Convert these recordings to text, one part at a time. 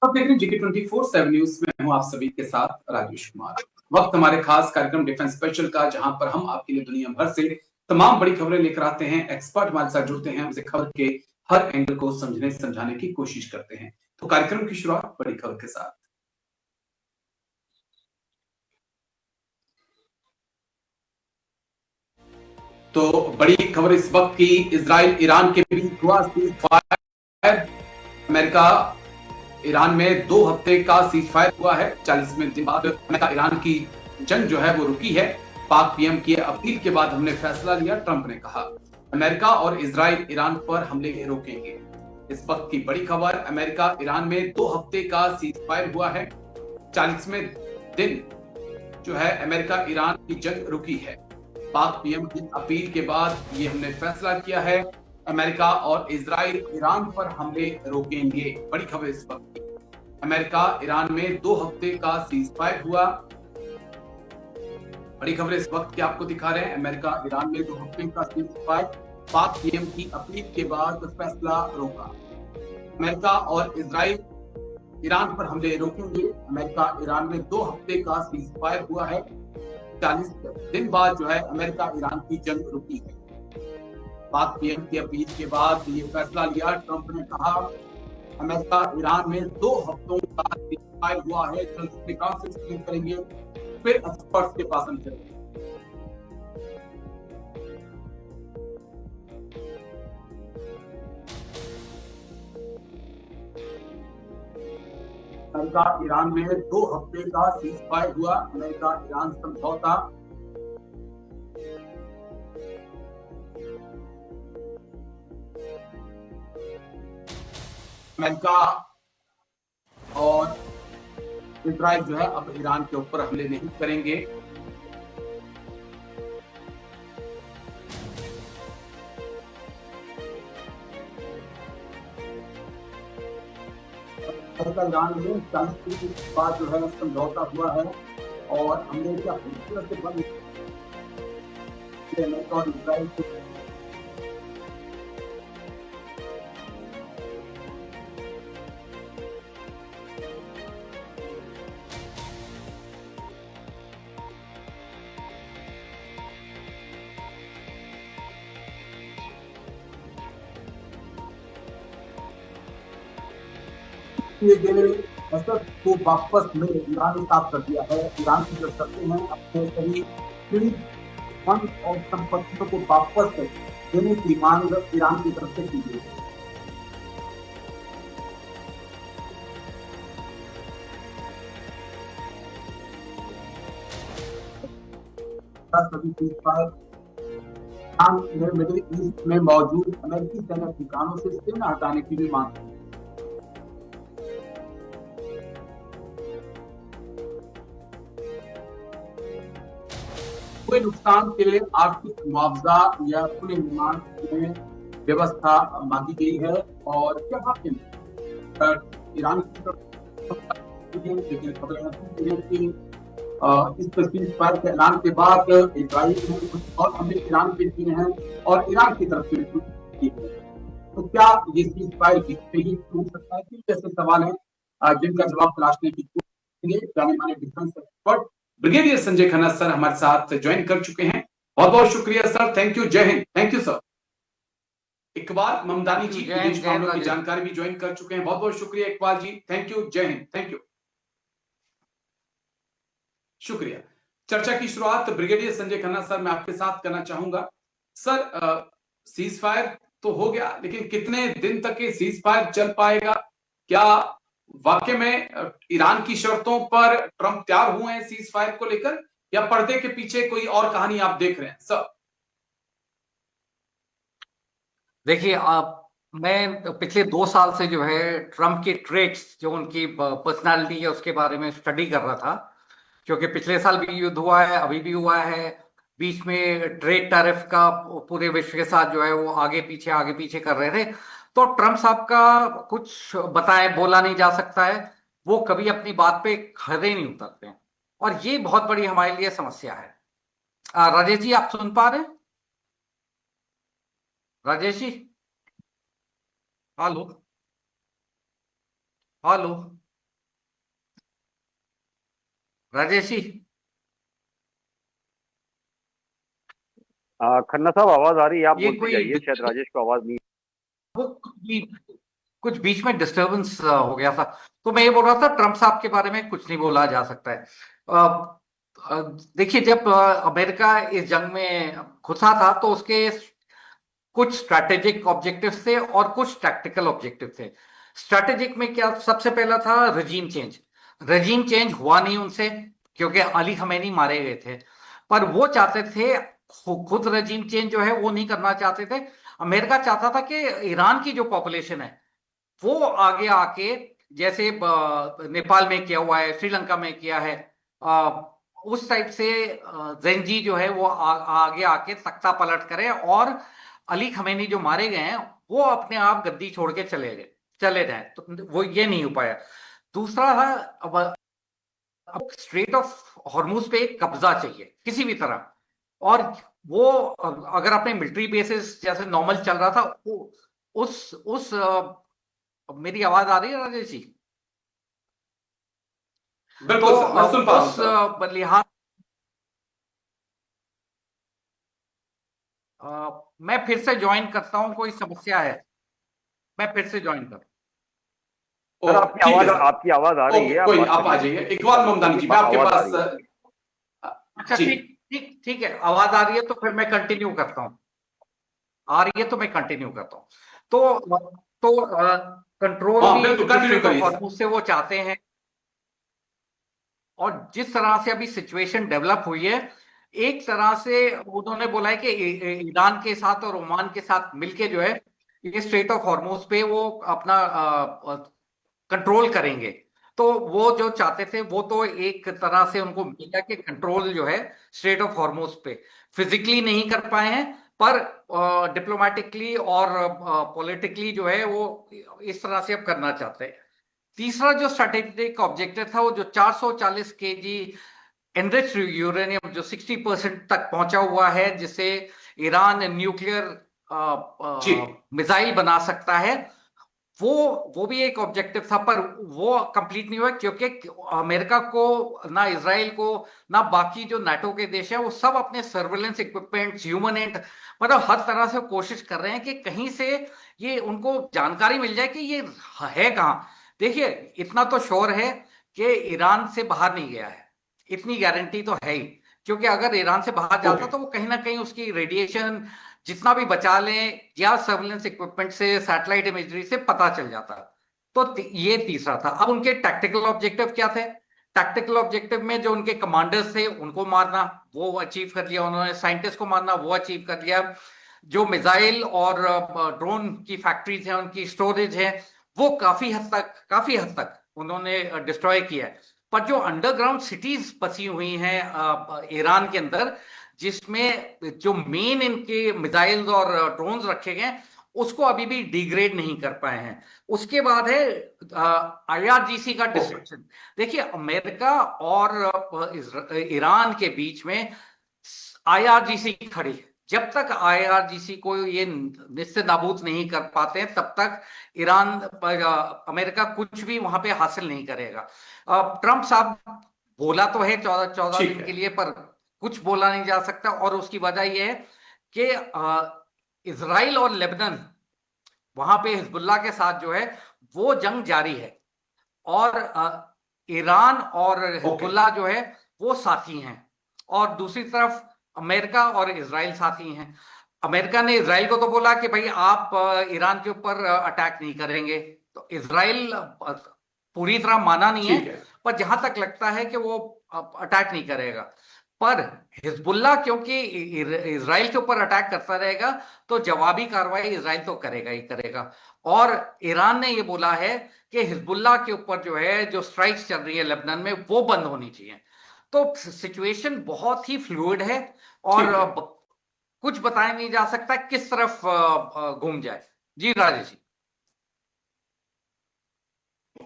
आप देख रहे हैं GK24/7 न्यूज में हूं आप सभी के साथ राजेश कुमार। वक्त हमारे खास कार्यक्रम डिफेंस स्पेशल का, जहां पर हम आपके लिए दुनिया भर से तमाम बड़ी खबरें लेकर आते हैं। एक्सपर्ट हमारे साथ जुड़ते हैं, हमसे खबर के हर एंगल को समझने समझाने की कोशिश करते हैं। तो कार्यक्रम की शुरुआत बड़ी खबर के साथ। तो बड़ी खबर इस वक्त की, इजराइल ईरान के बीच हुआ सीज फायर। अमेरिका ईरान में 2 हफ्ते का सीज फायर हुआ है। 40वें दिन बाद अमेरिका ईरान की जंग जो है वो रुकी है। पाक पीएम की अपील के बाद हमने फैसला लिया, ट्रंप ने कहा। अमेरिका और इजराइल ईरान पर हमले रोकेंगे। इस वक्त की बड़ी खबर, अमेरिका ईरान में 2 हफ्ते का सीज फायर हुआ है। 40वें दिन जो है अमेरिका ईरान की जंग रुकी है। पाक पीएम की अपील के बाद ये हमने फैसला किया है, अमेरिका और इजराइल ईरान पर हमले रोकेंगे। बड़ी खबर इस वक्त की, अमेरिका ईरान में 2 हफ्ते का सीज फायर हुआ। बड़ी खबर इस वक्त की आपको दिखा रहे हैं, अमेरिका ईरान में 2 हफ्ते का सीज फायर, पाक पीएम की अपील के बाद फैसला रोका। अमेरिका और इजराइल ईरान पर हमले रोकेंगे। अमेरिका ईरान में 2 हफ्ते का सीज फायर हुआ है। 40 दिन बाद जो है अमेरिका ईरान की जंग रुकी है। पाक पीएम की अपील के बाद ये फैसला लिया। ट्रंप ने कहा अमेरिका ईरान में 2 हफ्तों का सीजफायर हुआ है, जल्द से एक्सप्लेन करेंगे, फिर एक्सपर्ट्स के पास हम चलेंगे। अमेरिका ईरान में 2 हफ्ते का सीजफायर हुआ। अमेरिका ईरान समझौता अमेरिका और इजराइल जो है अब ईरान के ऊपर हमले नहीं करेंगे। ईरान में 40 दिन बाद जो है समझौता हुआ है और हमले क्या पूरी तरह से बंद अमेरिका और इजराइल के को वापस में ईरान ने साफ कर दिया है। ईरान की जो शर्तें हैं अपने करीब फंड और संपत्तियों को वापस देने की मांग ईरान की तरफ से की गई है। मिडिल ईस्ट में मौजूद अमेरिकी सैन्य ठिकानों से सेना हटाने की भी मांग की। हुए नुकसान के लिए आर्थिक मुआवजा या पुनर्निर्माण में व्यवस्था मांगी गई है। और यहाँ पे ईरान की इस सीज फायर के ऐलान के बाद इजराइल ने कुछ और हमले ईरान के किए हैं और ईरान की तरफ से कुछ किए हैं। तो क्या ये सीज फायर बीच ही टूट सकता है? कि ऐसे सवाल हैं जिनका जवाब तलाशने की कोशिश जाने माने defence expert brigadier Sanjay Khanna sir हमारे साथ ज्वाइन कर चुके हैं। बहुत बहुत शुक्रिया सर, थैंक यू, जय हिंद। Thank you sir. Iqbal Mamdani ji विदेश मामलों की जानकारी भी ज्वाइन कर चुके हैं। बहुत बहुत शुक्रिया इकबाल जी, थैंक यू, जय हिंद, थैंक यू, शुक्रिया। चर्चा की शुरुआत ब्रिगेडियर संजय खन्ना सर मैं आपके साथ करना चाहूंगा। सर सीज फायर तो हो गया, लेकिन कितने दिन तक ये सीज फायर चल पाएगा? क्या वाकई में ईरान की शर्तों पर ट्रंप तैयार हुए हैं सीज फायर को लेकर, या पर्दे के पीछे कोई और कहानी आप देख रहे हैं सर? देखिए, आप मैं पिछले 2 साल से जो है ट्रंप की ट्रेट्स, जो उनकी पर्सनालिटी है, उसके बारे में स्टडी कर रहा था। क्योंकि पिछले साल भी युद्ध हुआ है, अभी भी हुआ है। बीच में ट्रेड टैरिफ का पूरे विश्व के साथ जो है वो आगे पीछे कर रहे थे। तो ट्रंप साहब का कुछ बताए बोला नहीं जा सकता है। वो कभी अपनी बात पे खड़े नहीं उतरते हैं, और ये बहुत बड़ी हमारे लिए समस्या है। राजेश जी, आप सुन पा रहे हैं? Rajesh ji, hello hello. राजेश जी। खन्ना साहब आवाज आ रही है, आप ये बोलते कोई जाइए, शायद राजेश को आवाज नहीं। वो कुछ बीच में डिस्टरबेंस हो गया था। तो मैं ये बोल रहा था, ट्रम्प साहब के बारे में कुछ नहीं बोला जा सकता है। देखिए, जब अमेरिका इस जंग में घुसा था तो उसके कुछ स्ट्रैटेजिक ऑब्जेक्टिव थे और कुछ टैक्टिकल ऑब्जेक्टिव थे। स्ट्रैटेजिक में क्या, सबसे पहला था रजीम चेंज। रजीम चेंज हुआ नहीं उनसे, क्योंकि अली खमेनी मारे गए थे। पर वो चाहते थे, खुद रजीम चेंज जो है वो नहीं करना चाहते थे। अमेरिका चाहता था कि ईरान की जो पॉपुलेशन है वो आगे आके, जैसे नेपाल में किया हुआ है, श्रीलंका में किया है, उस टाइप से जेंजी जो है वो आगे आके तख्ता पलट करे और अली खमेनी जो मारे गए हैं वो अपने आप गद्दी छोड़ के चले जाए। तो वो ये नहीं हो पाया। दूसरा था, अब स्ट्रेट ऑफ हॉर्मुज पे एक कब्जा चाहिए किसी भी तरह। और वो अगर अपने मिलिट्री बेसिस जैसे नॉर्मल चल रहा था, वो उस मेरी आवाज आ रही है राजेश जी? बिल्कुल सर, मैं सुन पा रहा हूं उस सर। लिहाज, मैं फिर से ज्वाइन करता हूं, कोई समस्या है? मैं फिर से ज्वाइन कर। सर ठीक है सर। आपकी आवाज आ रही है, ओके, आप कोई बात आप आ करिए। जाइए। इकबाल मोहम्मदानी जी, मैं आपके आवाज आ पास रही है आपकी। अच्छा, जी। ठीक ठीक ठीक है, आवाज आ रही है तो फिर मैं कंटिन्यू करता हूं। आ रही है तो मैं कंटिन्यू करता हूं। तो कंट्रोल हाँ भी बिल्कुल, जो कंटिन्यू स्ट्रेट ऑफ करिए सर। हॉर्मुज से वो चाहते हैं। और जिस तरह से अभी सिचुएशन डेवलप हुई है, एक तरह से उन्होंने बोला है कि ईरान के साथ और ओमान के साथ मिलके जो है ये स्ट्रेट ऑफ हॉर्मुज पे वो अपना कंट्रोल करेंगे। तो वो जो चाहते थे वो तो एक तरह से उनको मिला कि कंट्रोल जो है स्ट्रेट ऑफ हॉर्मुज पे फिजिकली नहीं कर पाए हैं, पर डिप्लोमेटिकली और पॉलिटिकली जो है वो इस तरह से अब करना चाहते हैं। तीसरा जो स्ट्रेटेजिक ऑब्जेक्टिव था वो जो 440 केजी एनरिच्ड यूरेनियम जो 60% तक पहुंचा हुआ है, जिससे ईरान न्यूक्लियर जी। मिसाइल बना सकता है, वो भी एक ऑब्जेक्टिव था। पर वो कंप्लीट नहीं हुआ, क्योंकि अमेरिका को, ना इसराइल को, ना बाकी जो नाटो के देश हैं, वो सब अपने सर्वेलेंस इक्विपमेंट, ह्यूमन एंड, मतलब हर तरह से कोशिश कर रहे हैं कि कहीं से ये उनको जानकारी मिल जाए कि ये है कहाँ। देखिए, इतना तो श्योर है कि ईरान से बाहर नहीं गया है, इतनी गारंटी तो है ही। क्योंकि अगर ईरान से बाहर जाता ओके। तो वो कहीं ना कहीं उसकी रेडिएशन जितना भी बचा लें, या सर्वेलेंस इक्विपमेंट से, सैटेलाइट इमेजरी से पता चल जाता। तो ये तीसरा था। अब उनके टैक्टिकल ऑब्जेक्टिव क्या थे? टैक्टिकल ऑब्जेक्टिव में जो उनके कमांडर्स थे उनको मारना, वो अचीव कर लिया उन्होंने। साइंटिस्ट को मारना, वो अचीव कर लिया। जो मिसाइल और ड्रोन की फैक्ट्रीज हैं, उनकी स्टोरेज है, वो काफी हद तक उन्होंने डिस्ट्रॉय किया है। पर जो अंडरग्राउंड सिटीज बसी हुई हैं ईरान के अंदर, जिसमें जो मेन इनके मिसाइल्स और ड्रोन्स रखे गए हैं, उसको अभी भी डिग्रेड नहीं कर पाए हैं। उसके बाद है आईआरजीसी का ओके। डिस्ट्रक्शन। देखिए, अमेरिका और ईरान के बीच में आईआरजीसी खड़ी है। जब तक आईआरजीसी को ये निस्ते नाबूद नहीं कर पाते हैं, तब तक ईरान, अमेरिका कुछ भी वहां पे हासिल नहीं करेगा। ट्रंप साहब बोला तो है 14 ठीक दिन के है। लिए, पर कुछ बोला नहीं जा सकता। और उसकी वजह यह है कि इसराइल और लेबनान, वहां पे हिजबुल्लाह के साथ जो है वो जंग जारी है। और ईरान और ओके। हिजबुल्लाह जो है वो साथी हैं। और दूसरी तरफ अमेरिका और इसराइल साथी हैं। अमेरिका ने इसराइल को तो बोला कि भाई आप ईरान के ऊपर अटैक नहीं करेंगे। तो इसराइल पूरी तरह माना नहीं है, ठीक है। पर जहां तक लगता है कि वो अटैक नहीं करेगा। पर हिजबुल्लाह क्योंकि इसराइल के ऊपर अटैक करता रहेगा, तो जवाबी कार्रवाई इसराइल तो करेगा ही करेगा। और ईरान ने ये बोला है कि हिजबुल्लाह के ऊपर जो है, जो स्ट्राइक्स चल रही है लेबनान में, वो बंद होनी चाहिए। तो सिचुएशन बहुत ही फ्लूइड है और ठीक है। कुछ बताया नहीं जा सकता किस तरफ घूम जाए। जी राजेश जी।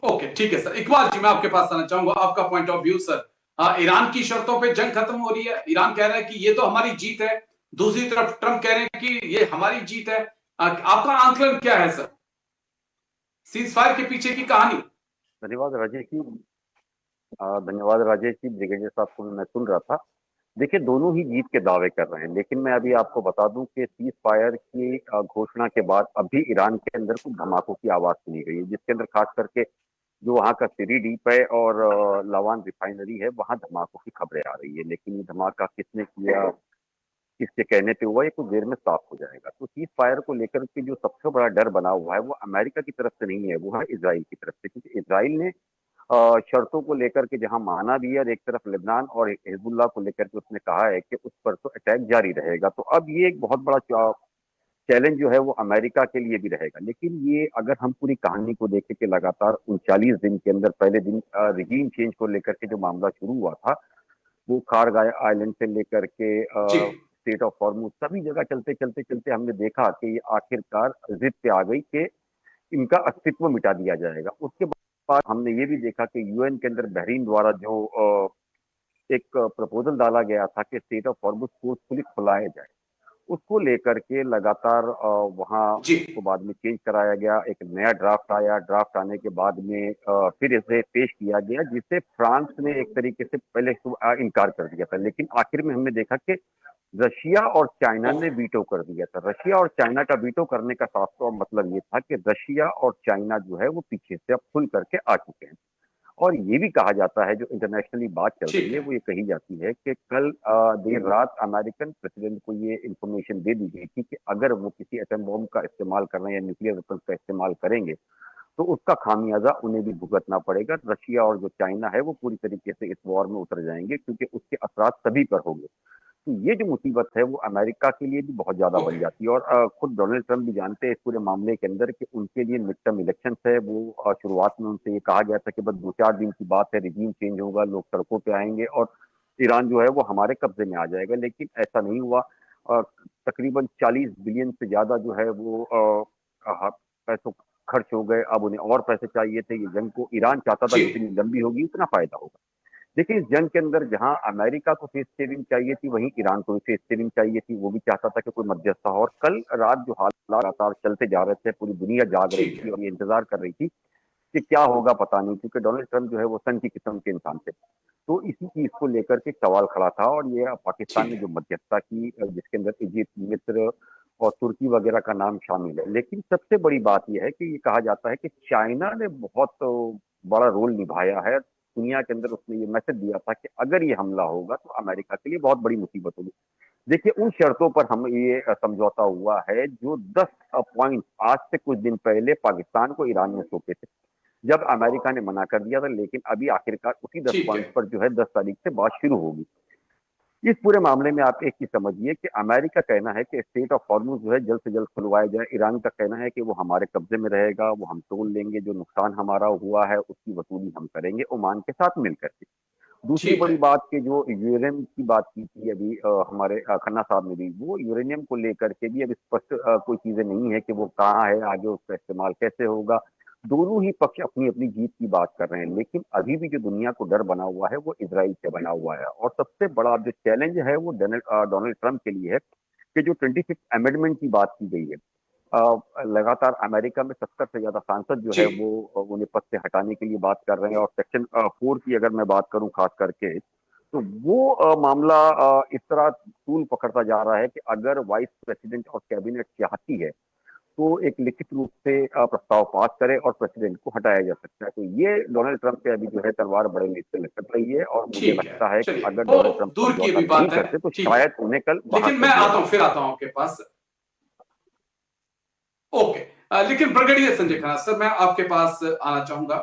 ओके, ठीक है सर। इकबाल जी, मैं आपके पास आना चाहूंगा, आपका point of view sir. Iran की शर्तों पे जंग खत्म हो रही है, ईरान कह रहा है कि ये तो हमारी जीत है, दूसरी तरफ ट्रंप कह रहे हैं कि ये हमारी जीत है। आपका आंकलन क्या है सर, सीज फायर के पीछे की कहानी? धन्यवाद राजेश जी। धन्यवाद राजेश जी। ब्रिगेडियर साहब को मैं सुन रहा था। देखिए, दोनों ही जीत के दावे कर रहे हैं, लेकिन मैं अभी आपको बता दूं कि सीज फायर की घोषणा के बाद अभी ईरान के अंदर कुछ धमाकों की आवाज सुनी गई है, जिसके अंदर खास करके जो वहाँ का सिरी डीप है और लवान रिफाइनरी है, वहाँ धमाकों की खबरें आ रही है। लेकिन ये धमाका किसने किया, किसके कहने पे हुआ, ये कुछ देर में साफ हो जाएगा। तो सीज फायर को लेकर के जो सबसे बड़ा डर बना हुआ है वो अमेरिका की तरफ से नहीं है, वो है इसराइल की तरफ से, क्योंकि इसराइल ने शर्तों को लेकर के जहां माना भी है, और एक तरफ लेबनान और हिजबुल्लाह को लेकर के उसने कहा है कि उस पर तो अटैक जारी रहेगा। तो अब ये एक बहुत बड़ा चैलेंज जो है वो अमेरिका के लिए भी रहेगा। लेकिन ये अगर हम पूरी कहानी को देखें कि लगातार 39 दिन के अंदर पहले दिन रिजीम चेंज को लेकर के जो मामला शुरू हुआ था, वो खारगाय आइलैंड से लेकर के जी स्टेट ऑफ हॉर्मुज, सभी जगह चलते चलते चलते हमने देखा कि ये आखिरकार जिद पे आ गई कि इनका अस्तित्व मिटा दिया जाएगा। उसके बाद हमने ये भी देखा कि यूएन के अंदर बहरीन द्वारा जो एक प्रपोजल डाला गया था कि स्टेट ऑफ हॉर्मुज फोर्सफुली खुलाया जाए, उसको लेकर के लगातार वहाँ जी उसको बाद में चेंज कराया गया। एक नया ड्राफ्ट आया, ड्राफ्ट आने के बाद में फिर इसे पेश किया गया, जिसे फ्रांस ने एक तरीके से पहले इनकार कर दिया था, लेकिन आखिर में हमने देखा कि रशिया और चाइना ने ओके वीटो कर दिया था। रशिया और चाइना का वीटो करने का साफ तौर मतलब ये था कि रशिया और चाइना जो है वो पीछे से अब खुल करके आ चुके हैं। और ये भी कहा जाता है, जो इंटरनेशनली बात चल रही ठीक है है वो ये कही जाती है कि कल देर रात अमेरिकन प्रेसिडेंट को ये इंफॉर्मेशन दे दी गई थी कि अगर वो किसी एटम बॉम्ब का इस्तेमाल कर रहे हैं या न्यूक्लियर वेपन का इस्तेमाल करेंगे, तो उसका खामियाजा उन्हें भी भुगतना पड़ेगा। रशिया और जो चाइना है वो पूरी तरीके से इस वॉर में उतर जाएंगे, क्योंकि उसके असरात सभी पर होंगे। तो ये जो मुसीबत है वो अमेरिका के लिए भी बहुत ज्यादा बन ओके जाती है। और खुद डोनाल्ड ट्रंप भी जानते हैं इस पूरे मामले के अंदर कि उनके लिए मिड टर्म इलेक्शन है। वो शुरुआत में उनसे ये कहा गया था कि बस 2-4 दिन की बात है, रिजीम चेंज होगा, लोग सड़कों पे आएंगे और ईरान जो है वो हमारे कब्जे में आ जाएगा। लेकिन ऐसा नहीं हुआ। तकरीबन 40 बिलियन से ज्यादा जो है वो पैसों खर्च हो गए। अब उन्हें और पैसे चाहिए थे। ये जंग को ईरान चाहता था जी जितनी लंबी होगी उतना फायदा होगा। देखिए, इस जंग के अंदर जहां अमेरिका को फेस सेविंग चाहिए थी, वहीं ईरान को भी फेस सेविंग चाहिए थी। वो भी चाहता था कि कोई मध्यस्थता हो। और कल रात जो हालात लगातार चलते जा रहे थे, पूरी दुनिया जाग रही ठीक थी है और ये इंतजार कर रही थी कि क्या होगा, पता नहीं, क्योंकि डोनाल्ड ट्रंप जो है वो सन की किस्म के इंसान थे। तो इसी चीज को लेकर के सवाल खड़ा था। और ये पाकिस्तान ठीक ने है जो मध्यस्थता की, जिसके अंदर इजिप्ट, मिस्र और तुर्की वगैरह का नाम शामिल है। लेकिन सबसे बड़ी बात यह है कि ये कहा जाता है कि चाइना ने बहुत बड़ा रोल निभाया है। दुनिया के अंदर उसने ये मैसेज दिया था कि अगर ये हमला होगा तो अमेरिका के लिए बहुत बड़ी मुसीबत होगी। देखिए, उन शर्तों पर हम ये समझौता हुआ है जो 10 पॉइंट आज से कुछ दिन पहले पाकिस्तान को ईरान में सौंपे थे, जब अमेरिका ने मना कर दिया था। लेकिन अभी आखिरकार उसी 10 ठीक है पॉइंट पर जो है 10 तारीख से बात शुरू होगी। इस पूरे मामले में आप एक चीज समझिए कि अमेरिका कहना है कि स्टेट ऑफ हॉर्मुज जो है जल्द से जल्द खुलवाया जाए। ईरान का कहना है कि वो हमारे कब्जे में रहेगा, वो हम तोड़ लेंगे, जो नुकसान हमारा हुआ है उसकी वसूली हम करेंगे ओमान के साथ मिलकर के। दूसरी ठीक बड़ी है बात कि जो यूरेनियम की बात की थी अभी हमारे खन्ना साहब ने भी, वो यूरेनियम को लेकर के भी अब स्पष्ट कोई चीजें नहीं है कि वो कहाँ है, आगे उसका इस्तेमाल कैसे होगा। दोनों ही पक्ष अपनी अपनी जीत की बात कर रहे हैं। लेकिन अभी भी जो दुनिया को डर बना हुआ है वो इसराइल से बना हुआ है। और सबसे बड़ा जो चैलेंज है वो डोनाल्ड ट्रंप के लिए है कि जो 25th अमेंडमेंट की बात की गई है, लगातार अमेरिका में 70 से ज्यादा सांसद जो जी है वो उन्हें पद से हटाने के लिए बात कर रहे हैं। और सेक्शन 4 की अगर मैं बात करूं खास करके, तो वो मामला इस तरह तूल पकड़ता जा रहा है कि अगर वाइस प्रेसिडेंट और कैबिनेट चाहती है तो एक लिखित रूप से प्रस्ताव पास करे और प्रेसिडेंट को हटाया जा सकता है। तो ये डोनाल्ड ट्रंप पे अभी जो है तलवार बड़े से लटक रही है। और मुझे ठीक है लगता है कि चलिए अगर वो डोनाल्ड ट्रंप दूर की समझौता भी नहीं बात है करते तो ठीक है शायद उन्हें कल बाहर लेकिन कर मैं दिया आता हूं जाए। फिर आता हूं आपके पास ओके लेकिन ब्रिगेडियर संजय खन्ना सर मैं आपके पास आना चाहूंगा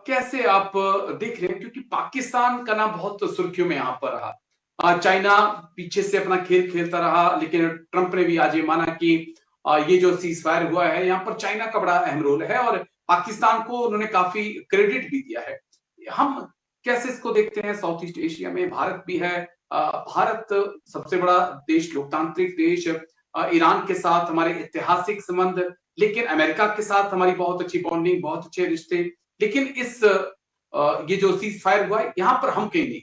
कैसे आप देख रहे हैं क्योंकि पाकिस्तान का नाम बहुत सुर्खियों में यहां पर रहा चाइना पीछे से अपना खेल खेलता रहा लेकिन ट्रंप ने भी आज ये माना कि ये जो सीज फायर हुआ है यहाँ पर चाइना का बड़ा अहम रोल है और पाकिस्तान को उन्होंने काफी क्रेडिट भी दिया है हम कैसे इसको देखते हैं साउथ ईस्ट एशिया में भारत भी है भारत सबसे बड़ा देश लोकतांत्रिक देश ईरान के साथ हमारे ऐतिहासिक संबंध लेकिन अमेरिका के साथ हमारी बहुत अच्छी बॉन्डिंग बहुत अच्छे रिश्ते लेकिन इस ये जो सीज फायर हुआ है यहाँ पर हम कहीं नहीं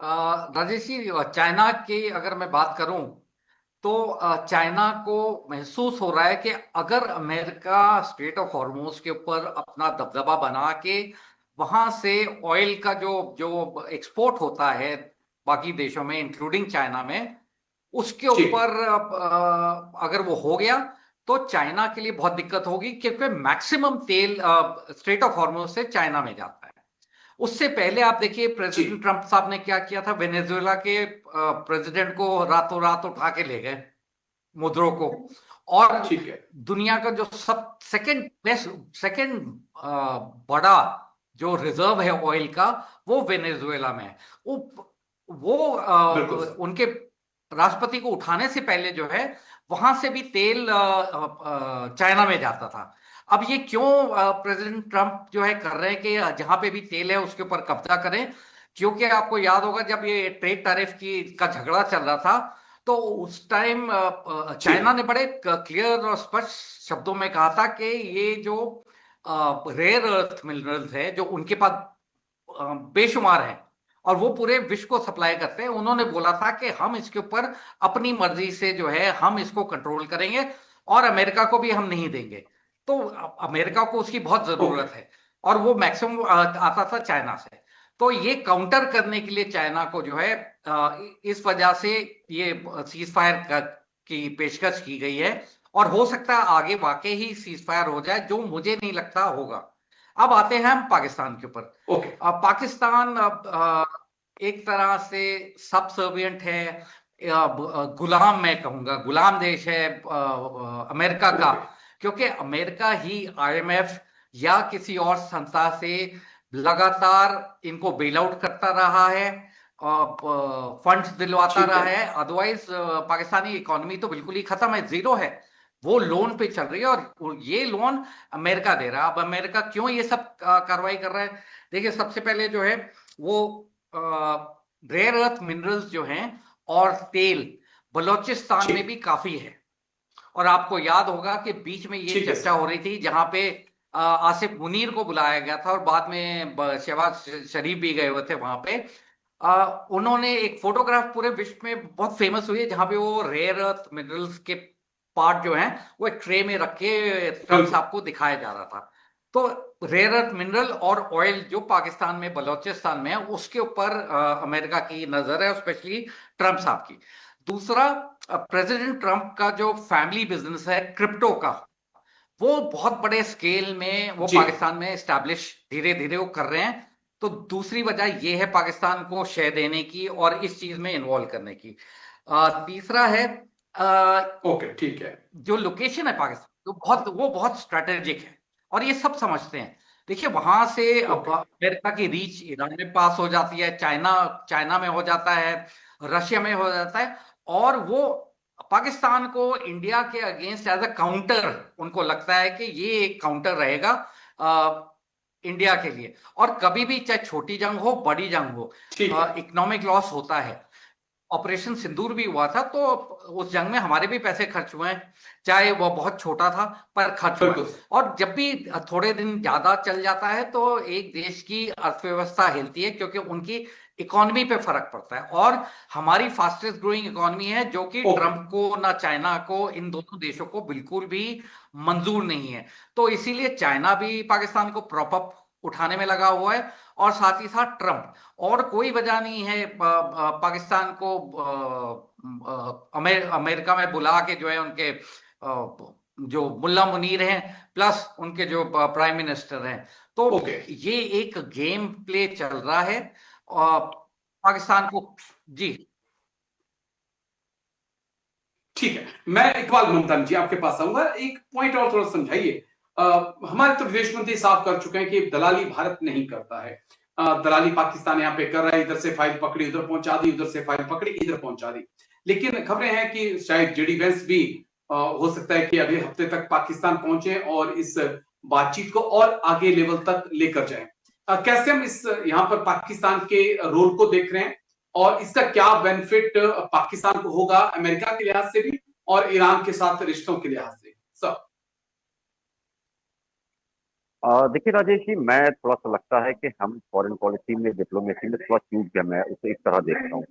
राजेश जी चाइना की अगर मैं बात करूं तो चाइना को महसूस हो रहा है कि अगर अमेरिका स्ट्रेट ऑफ हॉर्मोज के ऊपर अपना दबदबा बना के वहां से ऑयल का जो जो एक्सपोर्ट होता है बाकी देशों में इंक्लूडिंग चाइना में, उसके ठीक है। ऊपर अगर वो हो गया तो चाइना के लिए बहुत दिक्कत होगी, क्योंकि मैक्सिमम तेल स्ट्रेट ऑफ हॉर्मोज से चाइना में जाता है। उससे पहले आप देखिए जी प्रेसिडेंट ट्रंप साहब ने क्या किया था, वेनेजुएला के प्रेसिडेंट को रातों रात उठा के ले गए, मुद्रो को। और ठीक है। दुनिया का जो सब सेकंड बेस्ट, सेकंड बड़ा जो रिजर्व है ऑयल का, वो वेनेजुएला में है। वो बिल्कुल सर। उनके राष्ट्रपति को उठाने से पहले जो है वहां से भी तेल चाइना में जाता था। अब ये क्यों प्रेसिडेंट ट्रंप जो है कर रहे हैं कि जहां पे भी तेल है उसके ऊपर कब्जा करें? क्योंकि आपको याद होगा जब ये ट्रेड टैरिफ की का झगड़ा चल रहा था, तो उस टाइम जी चाइना ने बड़े क्लियर और स्पष्ट शब्दों में कहा था कि ये जो रेयर अर्थ मिनरल्स है जो उनके पास बेशुमार है और वो पूरे विश्व को सप्लाई करते हैं, उन्होंने बोला था कि हम इसके ऊपर अपनी मर्जी से जो है हम इसको कंट्रोल करेंगे और अमेरिका को भी हम नहीं देंगे। तो अमेरिका को उसकी बहुत ओके। जरूरत है और वो मैक्सिमम आता था चाइना से। तो ये काउंटर करने के लिए चाइना को जो है इस वजह से ये सीज फायर की पेशकश की गई है, और हो सकता है आगे वाकई ही सीज फायर हो जाए, जो मुझे नहीं लगता होगा। अब आते हैं हम पाकिस्तान के ऊपर। ओके। पाकिस्तान एक तरह से सबसर्विएंट है, गुलाम, मैं कहूंगा गुलाम देश है अमेरिका का, ओके। क्योंकि अमेरिका ही आईएमएफ या किसी और संस्था से लगातार इनको बेल आउट करता रहा है, फंड्स दिलवाता ठीक रहा है। है। अदरवाइज पाकिस्तानी इकोनॉमी तो बिल्कुल ही खत्म है, जीरो है। वो लोन पे चल रही है और ये लोन अमेरिका दे रहा है। अब अमेरिका क्यों ये सब कार्रवाई कर रहा है? देखिए, सबसे पहले जो है वो रेयर अर्थ मिनरल्स जो हैं और तेल बलूचिस्तान में ठीक। भी काफी है। और आपको याद होगा कि बीच में ये ठीक है चर्चा सर। हो रही थी जहां पे आसिफ मुनीर को बुलाया गया था और बाद में शहबाज शरीफ भी गए हुए थे वहां पे। उन्होंने एक फोटोग्राफ पूरे विश्व में बहुत फेमस हुई है जहां पे वो रेयर अर्थ मिनरल्स के पार्ट जो हैं वो एक ट्रे में रख के ट्रम्प बिल्कुल। साहब को दिखाया जा रहा था। तो रेयर अर्थ मिनरल और ऑयल जो पाकिस्तान में बलूचिस्तान में है उसके ऊपर अमेरिका की नजर है, स्पेशली ट्रम्प साहब की। दूसरा, प्रेसिडेंट ट्रम्प का जो फैमिली बिजनेस है क्रिप्टो का, वो बहुत बड़े स्केल में वो जी पाकिस्तान में एस्टैब्लिश धीरे धीरे वो कर रहे हैं। तो दूसरी वजह ये है पाकिस्तान को शेयर देने की और इस चीज में इन्वॉल्व करने की। तीसरा है ओके। ठीक है। जो लोकेशन है पाकिस्तान, वो बहुत स्ट्रेटेजिक है और ये सब समझते हैं। देखिए, वहां से अब ओके। अमेरिका की रीच ईरान में पास हो जाती है, चाइना चाइना में हो जाता है, रशिया में हो जाता है, और वो पाकिस्तान को इंडिया के अगेंस्ट एज अ काउंटर उनको लगता है कि ये एक काउंटर रहेगा इंडिया के लिए। और कभी भी चाहे छोटी जंग हो बड़ी जंग हो, ठीक है। इकोनॉमिक लॉस होता है। ऑपरेशन सिंदूर भी हुआ था, तो उस जंग में हमारे भी पैसे खर्च हुए हैं, चाहे वो बहुत छोटा था पर खर्च हुआ है। बिल्कुल सर। और जब भी थोड़े दिन ज्यादा चल जाता है तो एक देश की अर्थव्यवस्था हिलती है, क्योंकि उनकी इकोनॉमी पे फर्क पड़ता है। और हमारी फास्टेस्ट ग्रोइंग इकोनॉमी है, जो कि ओके। ट्रंप को ना चाइना को, इन दोनों देशों को बिल्कुल भी मंजूर नहीं है। तो इसीलिए चाइना भी पाकिस्तान को प्रॉप अप उठाने में लगा हुआ है, और साथ ही साथ ट्रंप। और कोई वजह नहीं है पाकिस्तान को अमेरिका में बुला के जो है उनके जो मुल्ला मुनीर हैं प्लस उनके जो प्राइम मिनिस्टर हैं, तो ओके। ये एक गेम प्ले चल रहा है पाकिस्तान को। जी। ठीक है। मैं इकबाल मुमतान जी आपके पास आऊंगा, एक पॉइंट और थोड़ा समझाइए। हमारे तो विदेश मंत्री साफ कर चुके हैं कि दलाली भारत नहीं करता है। दलाली पाकिस्तान यहाँ पे कर रहा है, इधर से फाइल पकड़ी उधर पहुंचा दी, उधर से फाइल पकड़ी इधर पहुंचा दी। लेकिन खबरें हैं कि शायद जेडी वेंस भी हो सकता है कि अगले हफ्ते तक पाकिस्तान पहुंचे और इस बातचीत को और आगे लेवल तक लेकर जाए। कैसे हम इस यहाँ पर पाकिस्तान के रोल को देख रहे हैं और इसका क्या बेनिफिट पाकिस्तान को होगा, अमेरिका के लिहाज से भी और ईरान के साथ रिश्तों के लिहाज से सब? देखिए राजेश जी, मैं थोड़ा सा लगता है कि हम फॉरेन पॉलिसी में, डिप्लोमेसी में थोड़ा चूक गए। मैं उसे इस तरह देखता हूँ।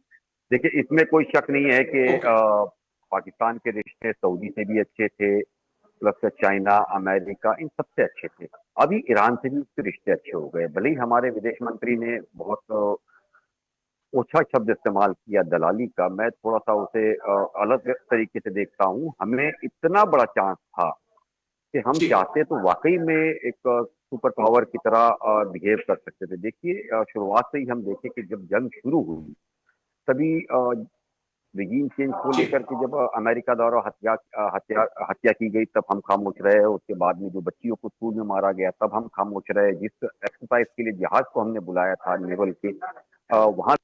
देखिए, इसमें कोई शक नहीं है कि ओके। पाकिस्तान के रिश्ते सऊदी से भी अच्छे थे, प्लस चाइना, अमेरिका, इन सबसे अच्छे थे। अभी ईरान से भी उसके रिश्ते अच्छे हो गए। भले ही हमारे विदेश मंत्री ने बहुत ओछा शब्द इस्तेमाल किया दलाली का, मैं थोड़ा-सा उसे अलग तरीके से देखता हूँ। हमें इतना बड़ा चांस था कि हम जी चाहते तो वाक़ई में एक सुपर पावर की तरह बिहेव कर सकते थे। देखिए शुरुआत से ही हम देखें कि जब जंग शुरू हुई, तभी रिजीम चेंज को जी लेकर के जब अमेरिका द्वारा हत्या की गई, तब हम खामोश रहे। उसके बाद में जो बच्चियों को स्कूल में मारा गया, तब हम खामोश रहे। जिस एक्सरसाइज के लिए जहाज को हमने बुलाया था नेवल के, वहां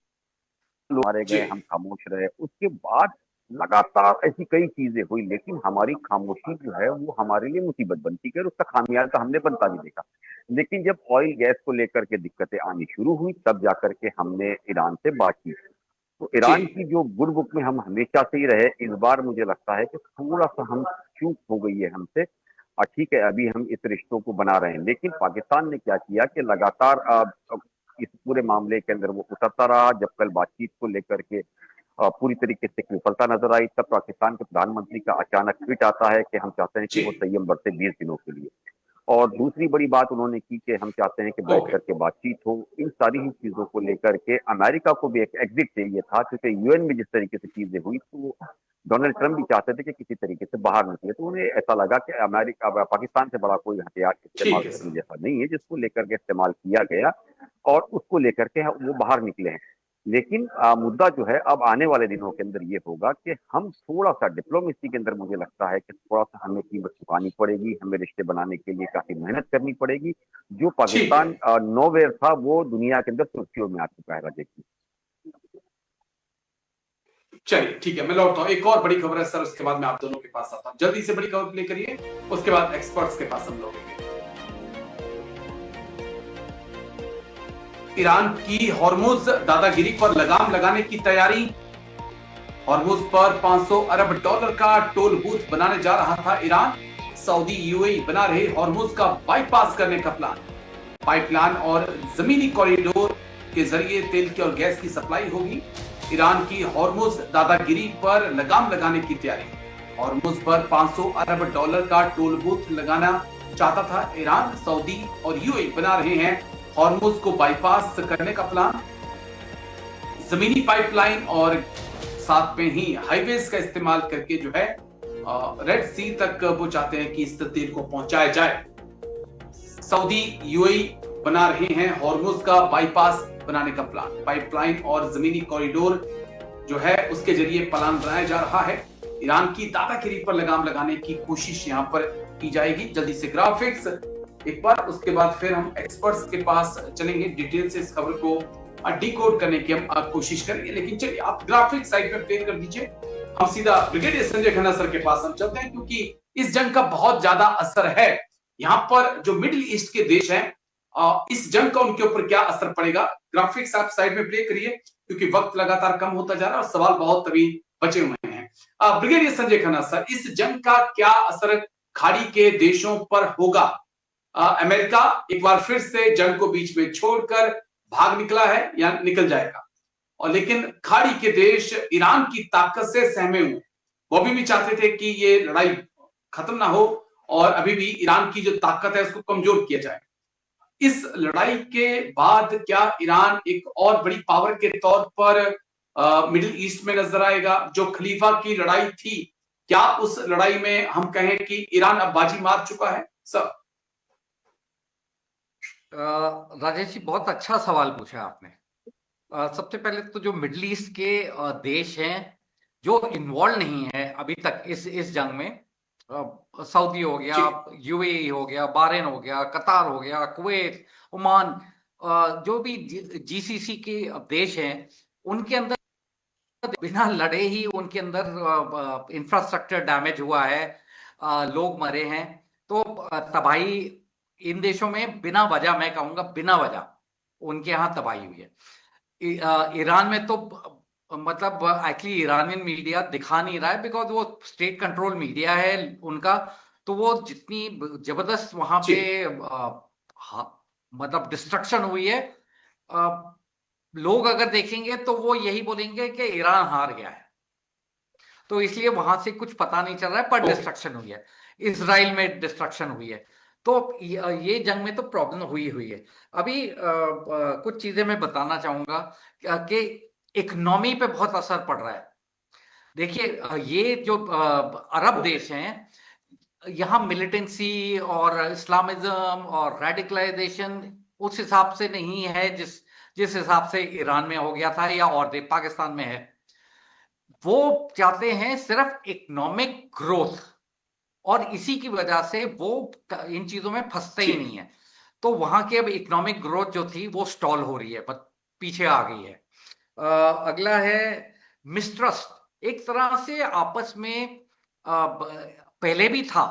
लोग मारे जी गए, हम खामोश रहे। उसके बाद लगातार ऐसी कई चीजें हुई, लेकिन हमारी खामोशी जो है वो हमारे लिए मुसीबत बनती गई और उसका खामियाजा हमने बनता भी देखा। लेकिन जब ऑयल गैस को लेकर के दिक्कतें आनी शुरू हुई, तब जाकर के हमने ईरान से बात की। तो जी ईरान की जो गुड बुक में हम हमेशा से ही रहे, इस बार मुझे लगता है कि थोड़ा-सा हम चूक हो गई है हमसे। ठीक है, अभी हम इस रिश्तों को बना रहे हैं, लेकिन पाकिस्तान ने क्या किया कि लगातार इस पूरे मामले के अंदर वो उतरता रहा। जब कल बातचीत को लेकर के पूरी तरीके से एक विफलता नजर आई, तब पाकिस्तान के प्रधानमंत्री का अचानक ट्वीट आता है कि हम चाहते हैं कि जी वो संयम बरते 20 दिनों के लिए। और दूसरी बड़ी बात उन्होंने की कि हम चाहते हैं कि बैठ ओके करके बातचीत हो। इन सारी ही चीजों को लेकर के अमेरिका को भी एक एग्जिट चाहिए था, क्योंकि यूएन में जिस तरीके से चीजें हुई, तो डोनाल्ड ट्रंप भी चाहते थे कि किसी तरीके से बाहर निकले। तो उन्हें ऐसा लगा कि अमेरिका पाकिस्तान से बड़ा कोई हथियार इस्तेमाल ठीक है करने सर जैसा नहीं है जिसको लेकर के इस्तेमाल किया गया और उसको लेकर के वो बाहर निकले हैं। लेकिन मुद्दा जो है अब आने वाले दिनों के अंदर ये होगा कि हम थोड़ा-सा डिप्लोमेसी के अंदर, मुझे लगता है कि थोड़ा-सा हमें कीमत चुकानी पड़ेगी, हमें रिश्ते बनाने के लिए काफ़ी मेहनत करनी पड़ेगी। जो ठीक है पाकिस्तान नोवेयर था, वो दुनिया के अंदर सुर्खियों में आ चुका है राजेश जी। चलिए ठीक है मैं लौटता हूँ एक और बड़ी खबर है सर उसके बाद मैं आप दोनों के पास आता हूँ जल्दी से बड़ी खबर प्ले करिए उसके बाद एक्सपर्ट्स के पास हम लौटेंगे ईरान की हॉर्मुज दादागिरी पर लगाम लगाने की तैयारी हॉर्मुज पर 500 अरब डॉलर का टोल बूथ बनाने जा रहा था ईरान सऊदी यूएई बना रहे हॉर्मुज का बाईपास करने का प्लान पाइपलाइन और जमीनी कॉरिडोर के जरिए तेल की और गैस की सप्लाई होगी ईरान की हॉर्मुज दादागिरी पर लगाम लगाने की तैयारी हॉर्मुज पर 500 अरब डॉलर का टोल बूथ लगाना चाहता था ईरान सऊदी और यूएई बना रहे हैं हॉर्मुज को बाईपास करने का प्लान जमीनी पाइपलाइन और साथ में ही हाईवेज का इस्तेमाल करके जो है रेड सी तक वो चाहते हैं कि इस तेल को पहुंचाया जाए सऊदी यूएई बना रहे हैं हॉर्मुज का बाईपास बनाने का प्लान पाइपलाइन और जमीनी कॉरिडोर जो है उसके जरिए प्लान बनाया जा रहा है ईरान की दादागिरी पर लगाम लगाने की कोशिश यहां पर की जाएगी जल्दी से ग्राफिक्स एक बार उसके बाद फिर हम एक्सपर्ट्स के पास चलेंगे डिटेल से इस खबर को डिकोड करने की हम कोशिश करेंगे लेकिन चलिए आप ग्राफिक साइड पे प्ले कर दीजिए हम सीधा ब्रिगेडियर संजय खन्ना सर के पास हम चलते हैं क्योंकि इस जंग का बहुत ज्यादा असर है यहाँ पर जो मिडिल ईस्ट के देश हैं इस जंग का उनके ऊपर क्या असर पड़ेगा ग्राफिक्स आप साइड में प्ले करिए क्योंकि वक्त लगातार कम होता जा रहा है और सवाल बहुत तभी बचे हुए हैं ब्रिगेडियर संजय खन्ना सर इस जंग का क्या असर खाड़ी के देशों पर होगा अमेरिका एक बार फिर से जंग को बीच में छोड़कर भाग निकला है या निकल जाएगा और लेकिन खाड़ी के देश ईरान की ताकत से सहमे हुए वो अभी भी चाहते थे कि ये लड़ाई खत्म ना हो और अभी भी ईरान की जो ताकत है उसको कमजोर किया जाए इस लड़ाई के बाद क्या ईरान एक और बड़ी पावर के तौर पर मिडिल ईस्ट में नजर आएगा जो खलीफा की लड़ाई थी क्या उस लड़ाई में हम कहें कि ईरान अब बाजी मार चुका है सर राजेश जी बहुत अच्छा सवाल पूछा आपने सबसे पहले तो जो मिडल ईस्ट के देश हैं जो इन्वॉल्व नहीं है अभी तक इस जंग में सऊदी हो गया यूएई हो गया बहरीन हो गया कतार हो गया कुवैत ओमान जो भी जीसीसी के देश हैं उनके अंदर बिना लड़े ही उनके अंदर इंफ्रास्ट्रक्चर डैमेज हुआ है लोग मरे हैं तो तबाही इन देशों में बिना वजह मैं कहूंगा बिना वजह उनके यहाँ तबाही हुई है ईरान में तो मतलब एक्चुअली ईरानियन मीडिया दिखा नहीं रहा है बिकॉज वो स्टेट कंट्रोल मीडिया है उनका तो वो जितनी जबरदस्त वहां पे मतलब डिस्ट्रक्शन हुई है लोग अगर देखेंगे तो वो यही बोलेंगे कि ईरान हार गया है तो इसलिए वहां से कुछ पता नहीं चल रहा है, पर ओके। डिस्ट्रक्शन हुई है। इसराइल में डिस्ट्रक्शन हुई है। तो ये जंग में तो प्रॉब्लम हुई हुई है। अभी कुछ चीजें मैं बताना चाहूंगा कि इकोनॉमी पे बहुत असर पड़ रहा है। देखिए, ये जो अरब ओके। देश हैं, यहाँ मिलिटेंसी और इस्लामिज्म और रेडिकलाइजेशन उस हिसाब से नहीं है जिस जिस हिसाब से ईरान में हो गया था या और पाकिस्तान में है। वो चाहते हैं सिर्फ इकोनॉमिक ग्रोथ, और इसी की वजह से वो इन चीजों में फंसते ही ठीक। नहीं है। तो वहां की अब इकोनॉमिक ग्रोथ जो थी वो स्टॉल हो रही है, पीछे आ गई है। अगला है मिसट्रस्ट। एक तरह से आपस में पहले भी था,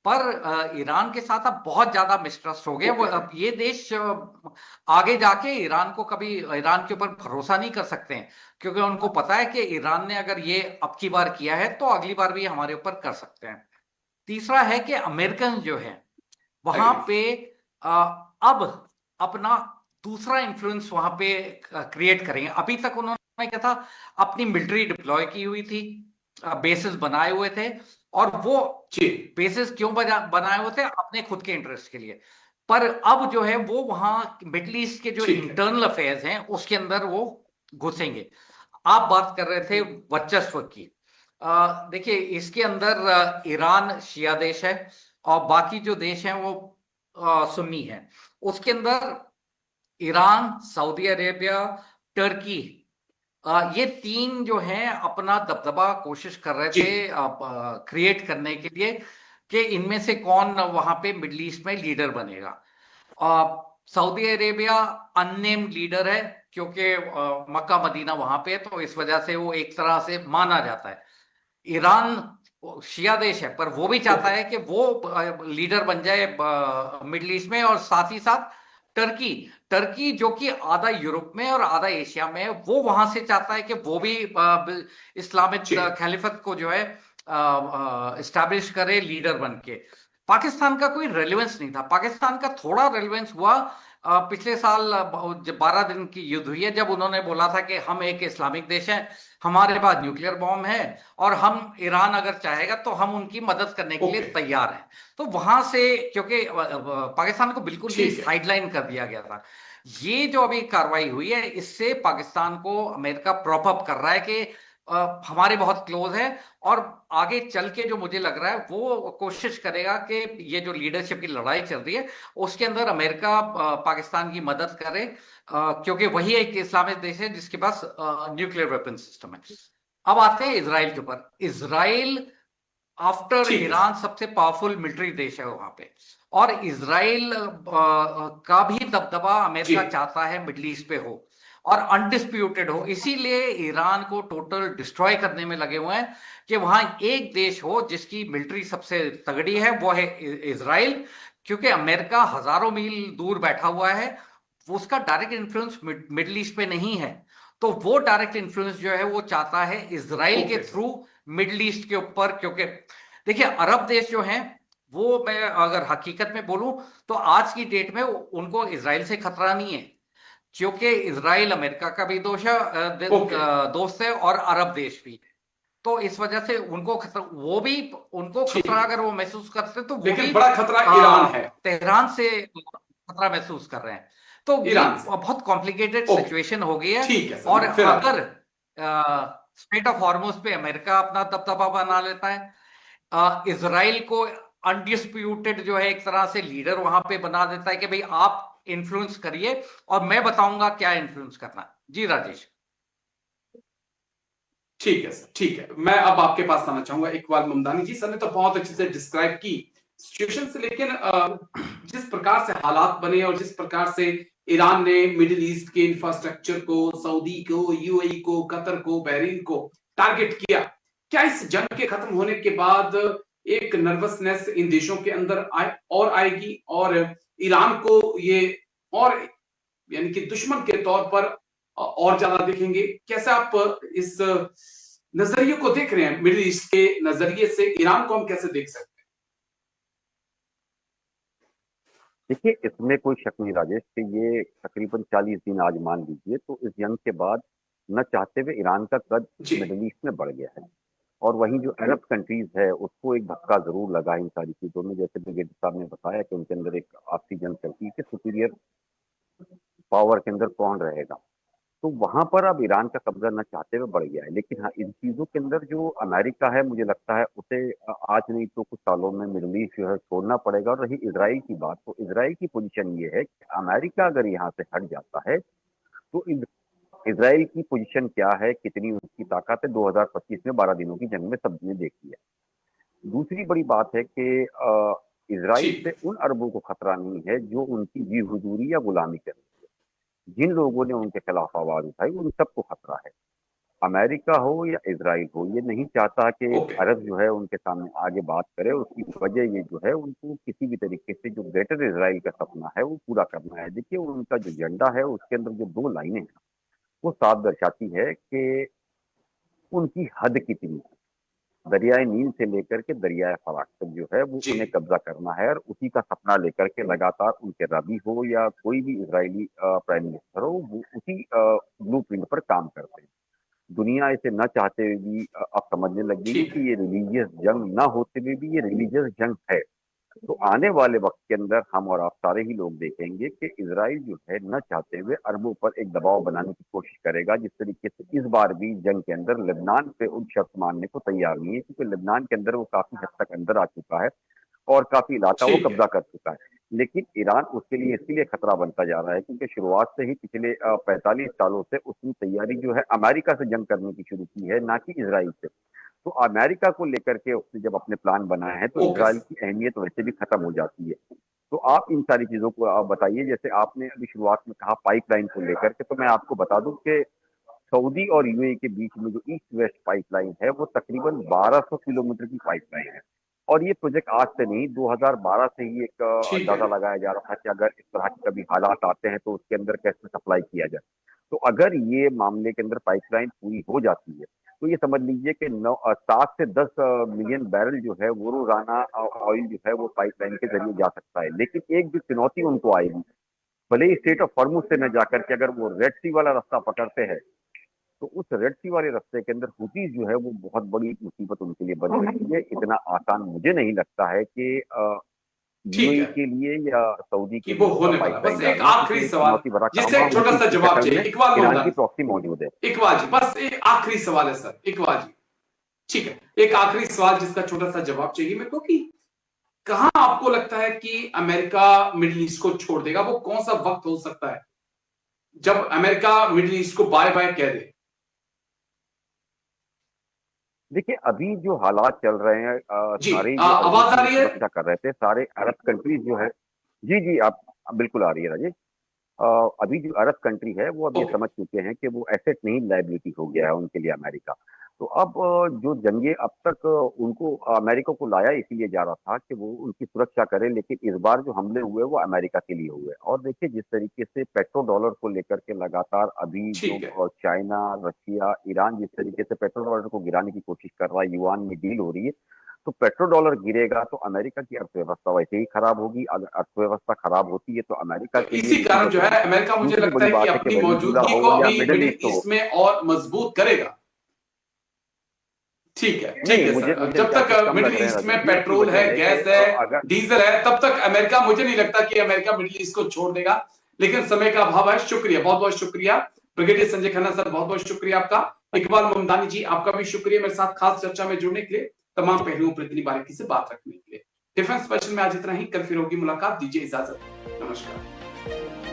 पर ईरान के साथ अब बहुत ज्यादा मिसट्रस्ट हो गया। वो ओके। अब ये देश आगे जाके ईरान को कभी ईरान के ऊपर भरोसा नहीं कर सकते हैं, क्योंकि उनको पता है कि ईरान ने अगर ये अब की बार किया है तो अगली बार भी हमारे ऊपर कर सकते हैं। तीसरा है कि अमेरिकन जो है वहां एग्री। पे अब अपना दूसरा इन्फ्लुएंस वहां पे क्रिएट करेंगे। अभी तक उन्होंने क्या था, अपनी मिलिट्री डिप्लॉय की हुई थी, बेसिस बनाए हुए थे, और वो जी। बेसिस क्यों बनाए हुए थे? अपने खुद के इंटरेस्ट के लिए। पर अब जो है वो वहां मिडिल ईस्ट के जो ठीक है। इंटरनल अफेयर्स हैं उसके अंदर वो घुसेंगे। आप बात कर रहे थे वर्चस्व की। देखिए, इसके अंदर ईरान शिया देश है और बाकी जो देश हैं वो सुन्नी है। उसके अंदर ईरान, सऊदी अरेबिया, टर्की, ये तीन जो हैं अपना दबदबा कोशिश कर रहे जी। थे क्रिएट करने के लिए कि इनमें से कौन वहां पे मिडिल ईस्ट में लीडर बनेगा। सऊदी अरेबिया अननेम्ड लीडर है, क्योंकि मक्का मदीना वहां पे है, तो इस वजह से वो एक तरह से माना जाता है। ईरान शिया देश है, पर वो भी चाहता ओके। है कि वो लीडर बन जाए मिडिल ईस्ट में। और साथ ही साथ टर्की टर्की जो कि आधा यूरोप में और आधा एशिया में है, वो वहां से चाहता है कि वो भी इस्लामिक जी। खलीफत को जो है इस्टेब्लिश करे लीडर बन के। पाकिस्तान का कोई रेलेवेंस नहीं था। पाकिस्तान का थोड़ा रेलेवेंस हुआ पिछले साल 12 दिन की युद्ध हुई है, जब उन्होंने बोला था कि हम एक इस्लामिक देश हैं, हमारे पास न्यूक्लियर बॉम्ब है, और हम ईरान अगर चाहेगा तो हम उनकी मदद करने के लिए ओके। तैयार हैं। तो वहां से, क्योंकि पाकिस्तान को बिल्कुल ही ठीक है। साइडलाइन कर दिया गया था। ये जो अभी कार्रवाई हुई है, इससे पाकिस्तान को अमेरिका प्रॉप अप कर रहा है कि हमारे बहुत क्लोज है, और आगे चल के जो मुझे लग रहा है वो कोशिश करेगा कि ये जो लीडरशिप की लड़ाई चल रही है उसके अंदर अमेरिका पाकिस्तान की मदद करे, क्योंकि वही एक इस्लामिक देश है जिसके पास न्यूक्लियर वेपन सिस्टम है। अब आते हैं इसराइल के ऊपर। इसराइल आफ्टर ठीक है ईरान सर। सबसे पावरफुल मिलिट्री देश है वहां पे, और इसराइल का भी दबदबा जी। अमेरिका चाहता है मिडिल ईस्ट पे हो और अनडिस्प्यूटेड हो। इसीलिए ईरान को टोटल डिस्ट्रॉय करने में लगे हुए हैं कि वहां एक देश हो जिसकी मिलिट्री सबसे तगड़ी है, वो है इसराइल। क्योंकि अमेरिका हजारों मील दूर बैठा हुआ है, उसका डायरेक्ट इन्फ्लुएंस मिडिल ईस्ट पे नहीं है। तो वो डायरेक्ट इन्फ्लुएंस जो है वो चाहता है इसराइल के okay sir. Through middle east के ऊपर। क्योंकि देखिए, अरब देश जो हैं, वो मैं अगर हकीकत में बोलूं तो आज की डेट में उनको इसराइल से खतरा नहीं है, क्योंकि इसराइल अमेरिका का भी ओके। दोस्त है और अरब देश भी। तो इस वजह से उनको खतरा, वो भी उनको ठीक खतरा है, अगर वो महसूस करते तो वो लेकिन भी बड़ा खतरा ईरान है। तेहरान से खतरा महसूस कर रहे हैं। तो ये ईरान से। बहुत कॉम्प्लिकेटेड ओके। सिचुएशन हो गई है। ठीक है और सर, फिर अगर स्ट्रेट ऑफ हॉर्मुज पे अमेरिका अपना दबदबा बना लेता है, इसराइल को अनडिस्प्यूटेड जो है एक तरह से लीडर वहां पे बना देता है कि भाई आप इन्फ्लुएंस करिए और मैं बताऊंगा क्या इन्फ्लुएंस करना है। जी राजेश। ठीक है सर, ठीक है। मैं अब आपके पास आना चाहूंगा इकबाल ममदानी जी। सर ने तो बहुत अच्छे से डिस्क्राइब की सिचुएशन से, लेकिन जिस प्रकार से हालात बने और जिस प्रकार से ईरान ने मिडिल ईस्ट के इंफ्रास्ट्रक्चर को, सऊदी को, यूएई को, कतर को, बहरीन को टारगेट किया, क्या इस जंग के खत्म होने के बाद एक नर्वसनेस इन देशों के अंदर आएगी और ईरान को ये और यानी कि दुश्मन के तौर पर और ज्यादा देखेंगे? कैसे आप इस नजरिए को देख रहे हैं? मिडिल ईस्ट के नजरिए से ईरान को हम कैसे देख सकते हैं? देखिए, इसमें कोई शक नहीं राजेश कि ये तकरीबन 40 दिन आज मान लीजिए, तो इस जंग के बाद न चाहते हुए ईरान का कद जी। मिडिल ईस्ट में बढ़ गया है। और वहीं जो अरब कंट्रीज है उसको एक धक्का जरूर लगा इन सारी चीजों में। जैसे ब्रिगेडियर साहब ने बताया कि उनके अंदर एक आपसी जंग चलती है कि सुपीरियर पावर के अंदर कौन रहेगा, तो वहां पर अब ईरान का कब्जा न चाहते हुए बढ़ गया है। लेकिन हाँ, इन चीजों के अंदर जो अमेरिका है मुझे लगता है उसे आज नहीं तो कुछ सालों में मिडल ईस्ट जो है छोड़ना पड़ेगा। और रही इसराइल की बात, तो इसराइल की पोजीशन ये है कि अमेरिका अगर यहाँ से हट जाता है तो इसराइल की पोजीशन क्या है, कितनी उसकी ताकत है, 2025 में 12 दिनों की जंग में सबने देखी है। दूसरी बड़ी बात है कि इसराइल ठीक से उन अरबों को खतरा नहीं है जो उनकी जी हुजूरी या गुलामी कर रही है। जिन लोगों ने उनके खिलाफ आवाज उठाई उन सबको खतरा है। अमेरिका हो या इसराइल हो, ये नहीं चाहता कि ओके अरब जो है उनके सामने आगे बात करे। उसकी वजह ये जो है उनको किसी भी तरीके से जो ग्रेटर इसराइल का सपना है वो पूरा करना है। देखिए, उनका जो एजेंडा है उसके अंदर जो दो लाइनें हैं वो साफ दर्शाती है कि उनकी हद कितनी है। दरियाए नील से लेकर के दरियाए फराक तक जो है वो जी उन्हें कब्जा करना है, और उसी का सपना लेकर के लगातार उनके रबी हो या कोई भी इजरायली प्राइम मिनिस्टर हो, वो उसी ब्लूप्रिंट पर काम करते हैं। दुनिया इसे न चाहते हुए भी अब समझने लग गई है ठीक है कि ये रिलीजियस जंग ना होते हुए भी ये रिलीजियस जंग है। तो आने वाले वक्त के अंदर हम और आप सारे ही लोग देखेंगे कि इजराइल जो है न चाहते हुए अरबों पर एक दबाव बनाने की कोशिश करेगा। जिस तरीके से इस बार भी जंग के अंदर लेबनान पे उन शर्त मानने को तैयार नहीं है, क्योंकि लेबनान के अंदर वो काफी हद तक अंदर आ चुका है और काफी इलाका वो ठीक है कब्जा कर चुका है। लेकिन ईरान उसके लिए इसलिए खतरा बनता जा रहा है क्योंकि शुरुआत से ही पिछले 45 सालों से उसने तैयारी जो है अमेरिका से जंग करने की शुरू की है, ना कि इसराइल से। तो अमेरिका को लेकर के उसने जब अपने प्लान बनाए हैं तो ओके इसराइल की अहमियत वैसे भी खत्म हो जाती है। तो आप इन सारी चीजों को आप बताइए। जैसे आपने अभी शुरुआत में कहा पाइपलाइन को लेकर के, तो मैं आपको बता दूं कि सऊदी और यूएई के बीच में जो ईस्ट वेस्ट पाइपलाइन है वो तकरीबन 1200 किलोमीटर की पाइपलाइन है। और ये प्रोजेक्ट आज से नहीं, 2012 से ही एक ठीक अंदाजा है लगाया जा रहा था कि अगर इस तरह के कभी हालात आते हैं तो उसके अंदर कैसे सप्लाई किया जाए। तो अगर ये मामले के अंदर पाइपलाइन पूरी हो जाती है तो ये समझ लीजिए कि 7 से 10 मिलियन बैरल जो है वो रोजाना ऑयल जो है वो पाइपलाइन के जरिए जा सकता है। लेकिन एक जो चुनौती उनको आएगी, भले ही स्टेट ऑफ हॉर्मुज से न जाकर के अगर वो रेड सी वाला रास्ता पकड़ते हैं, तो उस रेड सी वाले रास्ते के अंदर हुतीज जो है वो बहुत बड़ी मुसीबत उनके लिए बन सकती है। इतना आसान मुझे नहीं लगता है कि ठीक यूएई है के लिए या सऊदी कि के वो लिए होने वाला। पाइपलाइन बस एक डालना, क्योंकि आखिरी एक सवाल चुनौती भरा काम जिससे है। एक छोटा सा हुतीज के जवाब शक्ल चाहिए, में इकबाल ईरान की मोहम्मद प्रॉक्सी मौजूद है। इकबाल जी, बस एक आखिरी सवाल है सर, इकबाल जी। ठीक है, एक आखिरी सवाल जिसका छोटा सा जवाब चाहिए मेरे को कि कहां आपको लगता है कि अमेरिका मिडिल ईस्ट को छोड़ देगा? वो कौन सा वक्त हो सकता है जब अमेरिका मिडिल ईस्ट को बाय बाय कह दे? देखिए, अभी जो हालात चल रहे हैं, जी सारे जो अरबों आवाज की आ जो रही है? सुरक्षा कर रहे थे, सारे अरब कंट्रीज जो है। जी जी, आप बिल्कुल आ रही है राजेश। अभी जो अरब कंट्री है वो अब ये ओके समझ चुके हैं कि वो एसेट नहीं लायबिलिटी हो गया है उनके लिए अमेरिका। तो अब जो जंगे अब तक उनको अमेरिका को लाया इसीलिए जा रहा था कि वो उनकी सुरक्षा करे, लेकिन इस बार जो हमले हुए वो अमेरिका के लिए हुए। और देखिए, जिस तरीके से पेट्रो डॉलर को लेकर के लगातार अभी जो ठीक है चाइना, रशिया, ईरान जिस तरीके से पेट्रो डॉलर को गिराने की कोशिश कर रहा है, युआन में डील हो रही है, तो पेट्रो डॉलर गिरेगा तो अमेरिका की अर्थव्यवस्था वैसे ही खराब होगी। अगर अर्थव्यवस्था खराब होती है तो अमेरिका तो के लिए इसी कारण जो मुसीबत है होगी। अमेरिका मुझे दूसरी लगता बड़ी है कि बात है कि अपनी वेनेजुला मौजूदगी हो को या अभी मिडल मिडिल ईस्ट हो। ईस्ट में और मजबूत करेगा। ठीक नहीं, है मुझे सर, मुझे जब तक चांसेस कम लग मिडिल रहे हैं ईस्ट में राजेश जी। उसकी पेट्रोल है, वजह है कि गैस है, अगर डीजल है, तब तक अमेरिका, मुझे नहीं लगता कि अमेरिका मिडिल ईस्ट को छोड़ देगा। लेकिन समय का अभाव है। शुक्रिया, बहुत बहुत शुक्रिया ब्रिगेडियर संजय खन्ना सर, बहुत बहुत शुक्रिया आपका। इकबाल ममदानी जी, आपका भी शुक्रिया मेरे साथ खास चर्चा में जुड़ने के लिए, तमाम पहलुओं पर इतनी बारीकी से बात रखने के लिए। डिफेंस स्पेशल में आज इतना ही, कल फिर होगी मुलाकात। दीजिए इजाजत, नमस्कार।